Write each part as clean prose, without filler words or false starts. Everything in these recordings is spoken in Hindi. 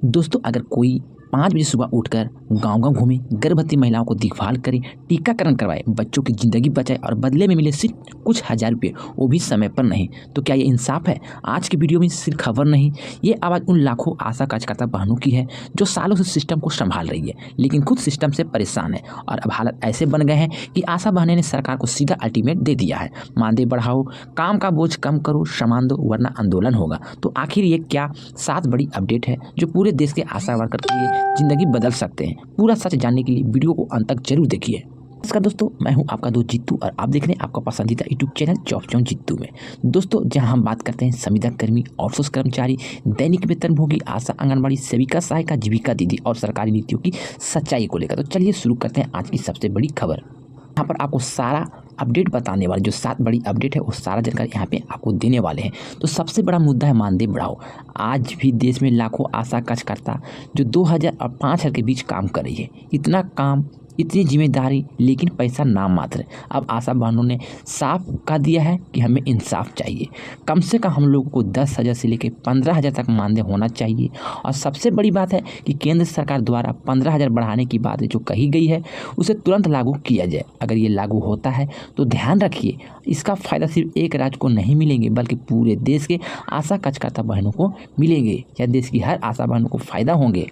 दोस्तों, अगर कोई 5 बजे सुबह उठकर गांव-गांव घूमे, गर्भवती महिलाओं को देखभाल करे, टीकाकरण करवाए, बच्चों की ज़िंदगी बचाए और बदले में मिले सिर्फ कुछ हज़ार रुपए, वो भी समय पर नहीं, तो क्या ये इंसाफ़ है? आज की वीडियो में सिर्फ खबर नहीं, ये आवाज़ उन लाखों आशा कार्यकर्ता बहनों की है, जो सालों से सिस्टम को संभाल रही है, लेकिन खुद सिस्टम से परेशान है। और अब हालात ऐसे बन गए हैं कि आशा बहनें ने सरकार को सीधा अल्टीमेट दे दिया है, मानदेय बढ़ाओ, काम का बोझ कम करो, सामान दो, वरना आंदोलन होगा। तो आखिर ये क्या 7 बड़ी अपडेट है जो पूरे देश के आशा वर्कर के लिए ज़िंदगी बदल सकते हैं? पूरा सच जानने के लिए वीडियो को अंत तक जरूर देखिए। नमस्कार दोस्तों, मैं हूं आपका दोस्त जीतू और आप देख रहे हैं आपका पसंदीदा YouTube channel job zone Jeetu में। दोस्तों, जहां हम बात करते हैं संविदा कर्मी, आउटसोर्स कर्मचारी, दैनिक वेतनभोगी, आशा, आंगनबाड़ी सेविका, सहायिका, जीविका दीदी और सरकारी नीतियों की सच्चाई को लेकर। तो चलिए शुरू करते हैं आज की सबसे बड़ी खबर। यहाँ पर आपको सारा अपडेट बताने वाले जो 7 बड़ी अपडेट है वो सारा जानकारी यहाँ पे आपको देने वाले हैं। तो सबसे बड़ा मुद्दा है मानदेय बढ़ाओ। आज भी देश में लाखों आशा कार्यकर्ता जो 2000 और 5000 के बीच काम कर रही है, इतना काम, इतनी जिम्मेदारी, लेकिन पैसा नाम मात्र। अब आशा बहनों ने साफ कह दिया है कि हमें इंसाफ चाहिए। कम से कम हम लोगों को 10,000 से लेकर 15,000 तक मानदेय होना चाहिए। और सबसे बड़ी बात है कि केंद्र सरकार द्वारा 15,000 बढ़ाने की बात जो कही गई है उसे तुरंत लागू किया जाए। अगर ये लागू होता है तो ध्यान रखिए, इसका फ़ायदा सिर्फ एक राज्य को नहीं मिलेंगे बल्कि पूरे देश के आशा कार्यकर्ता बहनों को मिलेंगे, या देश की हर आशा बहनों को फ़ायदा होंगे।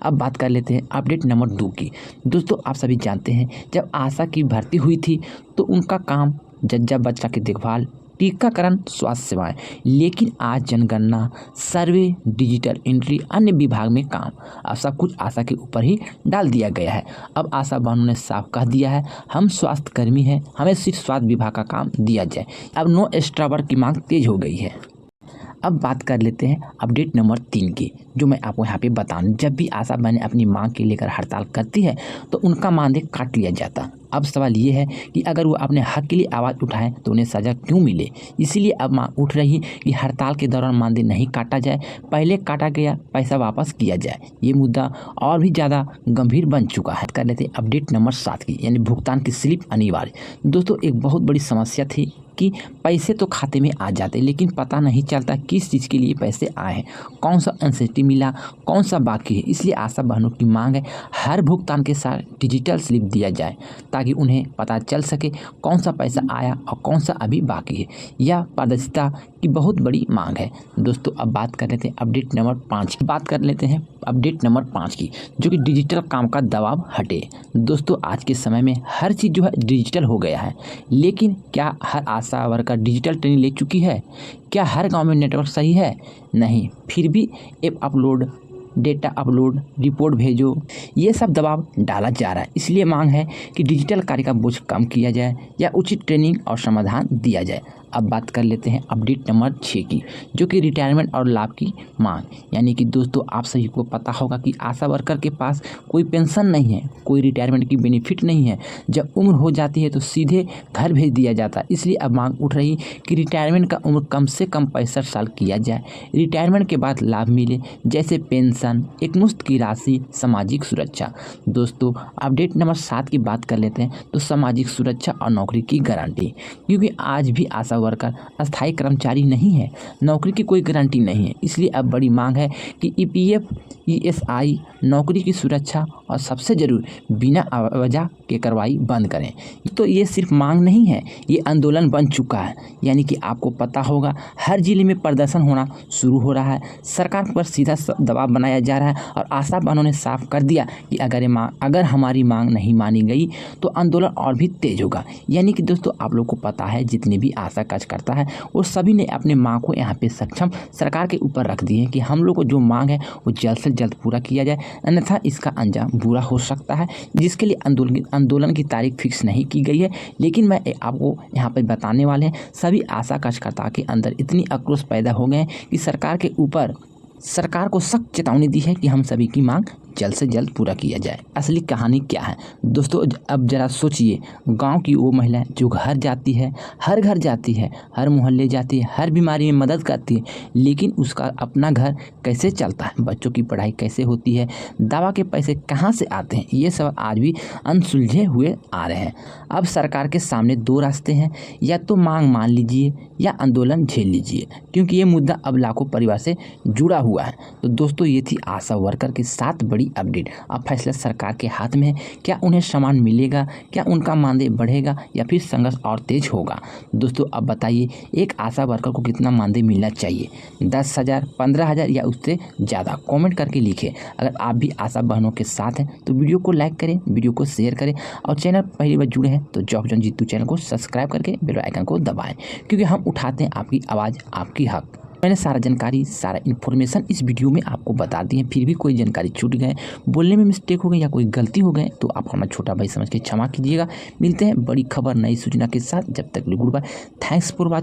अब बात कर लेते हैं अपडेट नंबर 2 की। दोस्तों, आप सभी जानते हैं जब आशा की भर्ती हुई थी तो उनका काम जच्चा बच्चा की देखभाल, टीकाकरण, स्वास्थ्य सेवाएं, लेकिन आज जनगणना, सर्वे, डिजिटल एंट्री, अन्य विभाग में काम अब सब कुछ आशा के ऊपर ही डाल दिया गया है। अब आशा बहनों ने साफ कह दिया है, हम स्वास्थ्य कर्मी हैं, हमें सिर्फ स्वास्थ्य विभाग का काम दिया जाए। अब नो एक्स्ट्रा वर्क की मांग तेज हो गई है। अब बात कर लेते हैं अपडेट नंबर 3 की, जो मैं आपको यहाँ पे बताऊँ। जब भी आशा बहनें अपनी मांग के लेकर हड़ताल करती है तो उनका मानदेय काट लिया जाता। अब सवाल ये है कि अगर वो अपने हक के लिए आवाज़ उठाएं तो उन्हें सज़ा क्यों मिले? इसीलिए अब मांग उठ रही है कि हड़ताल के दौरान मानदेय नहीं काटा जाए, पहले काटा गया पैसा वापस किया जाए। ये मुद्दा और भी ज़्यादा गंभीर बन चुका है। कर लेते हैं अपडेट नंबर 7 की, यानी भुगतान की स्लिप अनिवार्य। दोस्तों, एक बहुत बड़ी समस्या थी कि पैसे तो खाते में आ जाते लेकिन पता नहीं चलता किस चीज़ के लिए पैसे आए हैं, कौन सा इंसेंटिव मिला, कौन सा बाकी है। इसलिए आशा बहनों की मांग है हर भुगतान के साथ डिजिटल स्लिप दिया जाए ताकि उन्हें पता चल सके कौन सा पैसा आया और कौन सा अभी बाकी है। यह पारदर्शिता की बहुत बड़ी मांग है। दोस्तों, अब बात कर लेते हैं अपडेट नंबर 5 की। बात कर लेते हैं अपडेट नंबर 5 की, जो कि डिजिटल काम का दबाव हटे। दोस्तों, आज के समय में हर चीज़ जो है डिजिटल हो गया है, लेकिन क्या हर आशा वर्कर डिजिटल ट्रेनिंग ले चुकी है? क्या हर गांव में नेटवर्क सही है? नहीं। फिर भी app upload, data upload, report भेजो, ये सब दबाव डाला जा रहा है। इसलिए मांग है कि डिजिटल कार्य का बोझ कम किया जाए या उचित ट्रेनिंग और समाधान दिया जाए। अब बात कर लेते हैं अपडेट नंबर 6 की, जो कि रिटायरमेंट और लाभ की मांग। यानी कि दोस्तों, आप सभी को पता होगा कि आशा वर्कर के पास कोई पेंशन नहीं है, कोई रिटायरमेंट की बेनिफिट नहीं है। जब उम्र हो जाती है तो सीधे घर भेज दिया जाता है। इसलिए अब मांग उठ रही कि रिटायरमेंट का उम्र कम से कम 65 साल किया जाए। रिटायरमेंट के बाद लाभ मिले, जैसे पेंशन, एकमुश्त की राशि, सामाजिक सुरक्षा। दोस्तों, अपडेट नंबर 7 की बात कर लेते हैं तो सामाजिक सुरक्षा और नौकरी की गारंटी, क्योंकि आज भी आशा वर्कर अस्थायी कर्मचारी नहीं है, नौकरी की कोई गारंटी नहीं है। इसलिए अब बड़ी मांग है कि ईपीएफ, ईएसआई, नौकरी की सुरक्षा और सबसे जरूरी बिना वजह के कार्रवाई बंद करें। तो ये सिर्फ मांग नहीं है, ये आंदोलन बन चुका है। यानी कि आपको पता होगा हर जिले में प्रदर्शन होना शुरू हो रहा है, सरकार पर सीधा दबाव बनाया जा रहा है और आशा बहनों ने साफ कर दिया कि अगर हमारी मांग नहीं मानी गई तो आंदोलन और भी तेज होगा। यानी कि दोस्तों, आप लोग को पता है जितने भी आशा कार्यकर्ता है वो सभी ने अपने मांग को यहाँ पे सक्षम सरकार के ऊपर रख दिए हैं कि हम लोग को जो मांग है वो जल्द से जल्द पूरा किया जाए, अन्यथा इसका अंजाम बुरा हो सकता है, जिसके लिए आंदोलन की तारीख फिक्स नहीं की गई है। लेकिन मैं आपको यहाँ पे बताने वाले हैं, सभी आशा कार्यकर्ता के अंदर इतनी आक्रोश पैदा हो गए हैं कि सरकार को सख्त चेतावनी दी है कि हम सभी की मांग जल्द से जल्द पूरा किया जाए। असली कहानी क्या है दोस्तों, अब जरा सोचिए, गांव की वो महिला जो घर जाती है, हर घर जाती है, हर मोहल्ले जाती है, हर बीमारी में मदद करती है, लेकिन उसका अपना घर कैसे चलता है, बच्चों की पढ़ाई कैसे होती है, दवा के पैसे कहाँ से आते हैं, ये सब आज भी अनसुलझे हुए आ रहे हैं। अब सरकार के सामने दो रास्ते हैं, या तो मांग मान लीजिए या आंदोलन झेल लीजिए, क्योंकि ये मुद्दा अब लाखों परिवार से जुड़ा हुआ है। तो दोस्तों, ये थी आशा वर्कर की 7 बड़ी अपडेट। अब फैसला सरकार के हाथ में है, क्या उन्हें सम्मान मिलेगा, क्या उनका मानदेय बढ़ेगा या फिर संघर्ष और तेज होगा। दोस्तों अब बताइए, एक आशा वर्कर को कितना मानदेय मिलना चाहिए, 10,000, 15,000 या उससे ज़्यादा? कमेंट करके लिखें। अगर आप भी आशा बहनों के साथ हैं तो वीडियो को लाइक करें, वीडियो को शेयर करें, और चैनल पहली बार जुड़े हैं तो जॉब जॉन जीतू चैनल को सब्सक्राइब करके बेल आइकन को दबाएं, क्योंकि हम उठाते हैं आपकी आवाज़, आपकी हक। मैंने सारा जानकारी, सारा इन्फॉर्मेशन इस वीडियो में आपको बता दी है, फिर भी कोई जानकारी छूट गए, बोलने में मिस्टेक हो गई या कोई गलती हो गए तो आप हमारा छोटा भाई समझ के क्षमा कीजिएगा। मिलते हैं बड़ी खबर नई सूचना के साथ, जब तक good bye, thanks for watching.